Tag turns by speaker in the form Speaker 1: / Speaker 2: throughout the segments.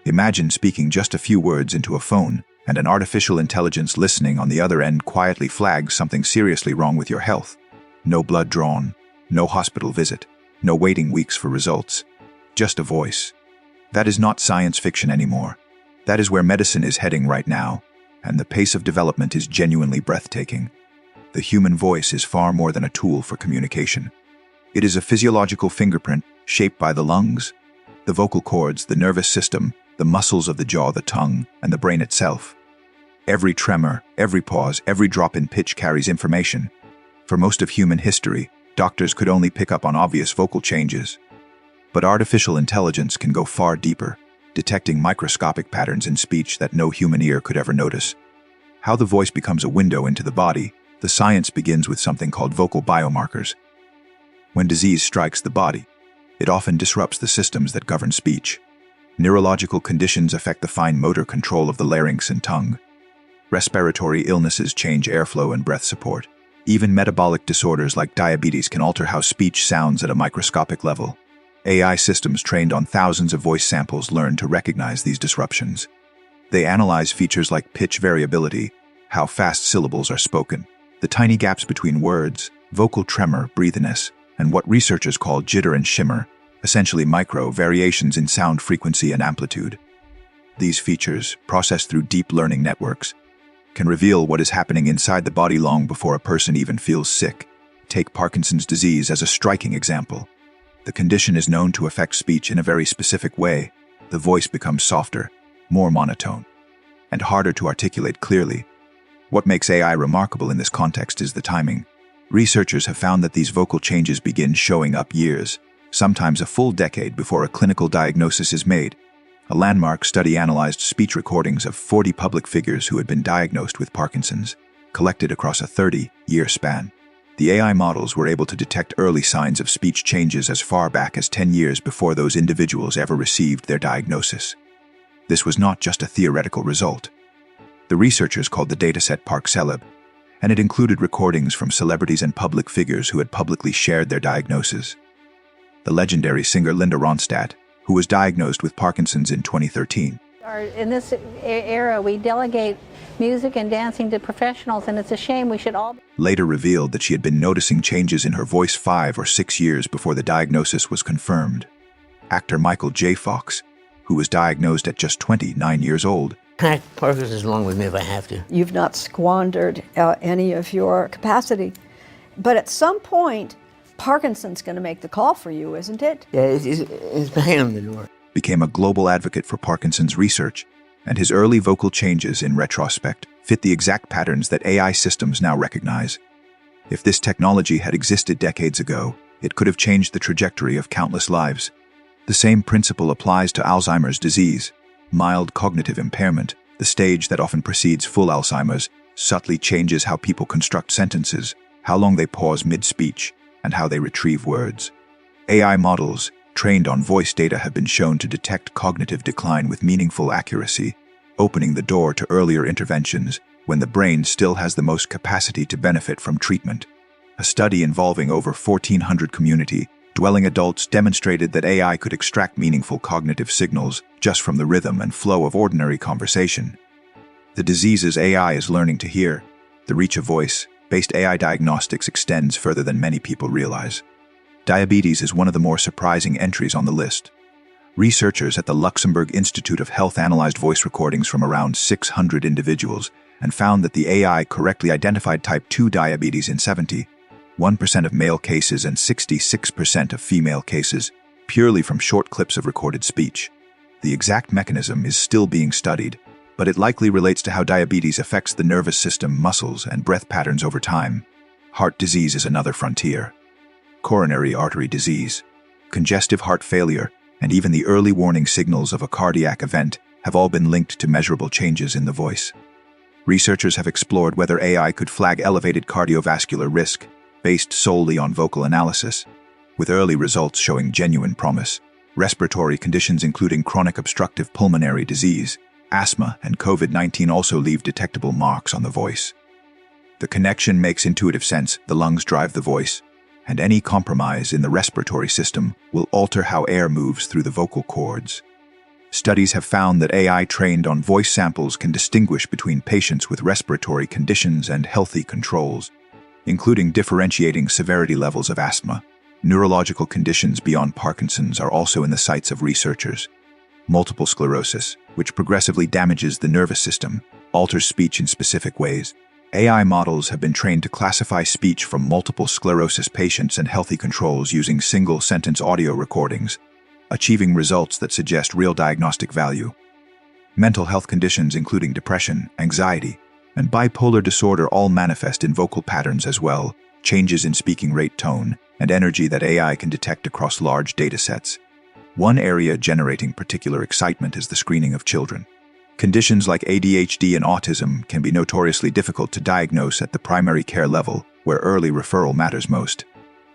Speaker 1: Imagine speaking just a few words into a phone, and an artificial intelligence listening on the other end quietly flags something seriously wrong with your health. No blood drawn, no hospital visit, no waiting weeks for results. Just a voice. That is not science fiction anymore. That is where medicine is heading right now, and the pace of development is genuinely breathtaking. The human voice is far more than a tool for communication. It is a physiological fingerprint shaped by the lungs, the vocal cords, the nervous system, the muscles of the jaw, the tongue, and the brain itself. Every tremor, every pause, every drop in pitch carries information. For most of human history, doctors could only pick up on obvious vocal changes. But artificial intelligence can go far deeper, detecting microscopic patterns in speech that no human ear could ever notice. How the voice becomes a window into the body, the science begins with something called vocal biomarkers. When disease strikes the body, it often disrupts the systems that govern speech. Neurological conditions affect the fine motor control of the larynx and tongue. Respiratory illnesses change airflow and breath support. Even metabolic disorders like diabetes can alter how speech sounds at a microscopic level. AI systems trained on thousands of voice samples learn to recognize these disruptions. They analyze features like pitch variability, how fast syllables are spoken, the tiny gaps between words, vocal tremor, breathiness, and what researchers call jitter and shimmer, essentially micro variations in sound frequency and amplitude. These features, processed through deep learning networks, can reveal what is happening inside the body long before a person even feels sick. Take Parkinson's disease as a striking example. The condition is known to affect speech in a very specific way. The voice becomes softer, more monotone, and harder to articulate clearly. What makes AI remarkable in this context is the timing. Researchers have found that these vocal changes begin showing up years, sometimes a full decade before a clinical diagnosis is made. A landmark study analyzed speech recordings of 40 public figures who had been diagnosed with Parkinson's, collected across a 30-year span. The AI models were able to detect early signs of speech changes as far back as 10 years before those individuals ever received their diagnosis. This was not just a theoretical result. The researchers called the dataset ParkCeleb, and it included recordings from celebrities and public figures who had publicly shared their diagnosis. The legendary singer Linda Ronstadt, who was diagnosed with Parkinson's in 2013.
Speaker 2: In this era, we delegate music and dancing to professionals, and it's a shame. We should all...
Speaker 1: Later revealed that she had been noticing changes in her voice 5 or 6 years before the diagnosis was confirmed. Actor Michael J. Fox, who was diagnosed at just 29 years old,
Speaker 3: Parkinson's along with me if I have to.
Speaker 4: You've not squandered any of your capacity. But at some point, Parkinson's going to make the call for you, isn't it?
Speaker 3: Yeah, it's banging on the door.
Speaker 1: Became a global advocate for Parkinson's research, and his early vocal changes in retrospect fit the exact patterns that AI systems now recognize. If this technology had existed decades ago, it could have changed the trajectory of countless lives. The same principle applies to Alzheimer's disease. Mild cognitive impairment, the stage that often precedes full Alzheimer's, subtly changes how people construct sentences, how long they pause mid-speech, and how they retrieve words. AI models, trained on voice data, have been shown to detect cognitive decline with meaningful accuracy, opening the door to earlier interventions when the brain still has the most capacity to benefit from treatment. A study involving over 1,400 community-dwelling adults demonstrated that AI could extract meaningful cognitive signals just from the rhythm and flow of ordinary conversation. The diseases AI is learning to hear, the reach of voice-based AI diagnostics extends further than many people realize. Diabetes is one of the more surprising entries on the list. Researchers at the Luxembourg Institute of Health analyzed voice recordings from around 600 individuals and found that the AI correctly identified type 2 diabetes in 71% of male cases and 66% of female cases, purely from short clips of recorded speech. The exact mechanism is still being studied, but it likely relates to how diabetes affects the nervous system, muscles, and breath patterns over time. Heart disease is another frontier. Coronary artery disease, congestive heart failure, and even the early warning signals of a cardiac event have all been linked to measurable changes in the voice. Researchers have explored whether AI could flag elevated cardiovascular risk based solely on vocal analysis, with early results showing genuine promise. Respiratory conditions including chronic obstructive pulmonary disease, asthma, and COVID-19 also leave detectable marks on the voice. The connection makes intuitive sense. The lungs drive the voice, and any compromise in the respiratory system will alter how air moves through the vocal cords. Studies have found that AI trained on voice samples can distinguish between patients with respiratory conditions and healthy controls, including differentiating severity levels of asthma. Neurological conditions beyond Parkinson's are also in the sights of researchers. Multiple sclerosis, which progressively damages the nervous system, alters speech in specific ways. AI models have been trained to classify speech from multiple sclerosis patients and healthy controls using single-sentence audio recordings, achieving results that suggest real diagnostic value. Mental health conditions including depression, anxiety, and bipolar disorder all manifest in vocal patterns as well, changes in speaking rate, tone, and energy that AI can detect across large datasets. One area generating particular excitement is the screening of children. Conditions like ADHD and autism can be notoriously difficult to diagnose at the primary care level, where early referral matters most.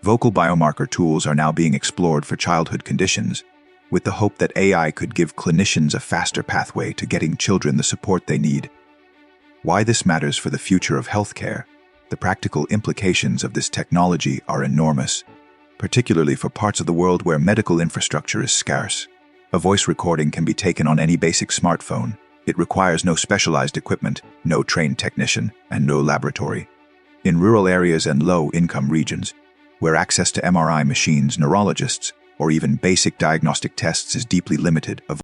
Speaker 1: Vocal biomarker tools are now being explored for childhood conditions, with the hope that AI could give clinicians a faster pathway to getting children the support they need. Why this matters for the future of healthcare? The practical implications of this technology are enormous, particularly for parts of the world where medical infrastructure is scarce. A voice recording can be taken on any basic smartphone. It requires no specialized equipment, no trained technician, and no laboratory. In rural areas and low-income regions, where access to MRI machines, neurologists, or even basic diagnostic tests is deeply limited,